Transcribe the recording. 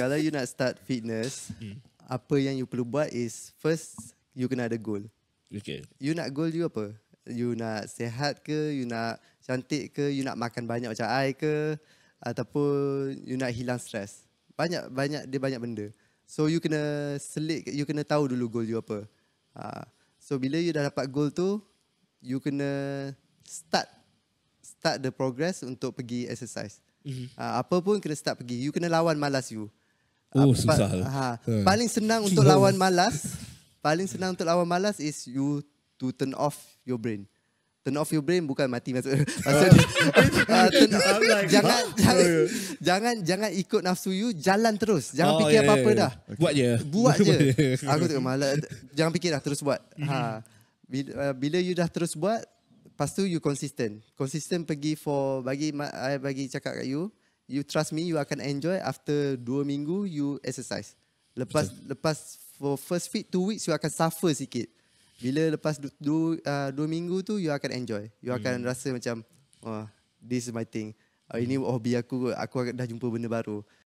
Kalau you nak start fitness, apa yang you perlu buat is first you kena ada goal. Okay. You nak goal you apa? You nak sihat ke, you nak cantik ke, you nak makan banyak macam I ke, ataupun you nak hilang stres. Banyak benda. So you kena you kena tahu dulu goal you apa. So bila you dah dapat goal tu, you kena start the progress untuk pergi exercise. Apa pun kena start pergi. You kena lawan malas you. Susah. Paling senang untuk lawan malas, is you to turn off your brain. Turn off your brain bukan mati maksudnya. Jangan ikut nafsu you, jalan terus. Jangan fikir apa-apa dah. Buat je. Aku tengok malas. Jangan fikir dah, terus buat. Bila you dah terus buat, lepas tu you consistent pergi bagi cakap kat you trust me, you akan enjoy. After 2 minggu you exercise. Lepas for first fit 2 weeks you akan suffer sikit. Bila lepas 2 minggu tu you akan enjoy. You akan rasa macam this is my thing. Ini hobi aku dah jumpa benda baru.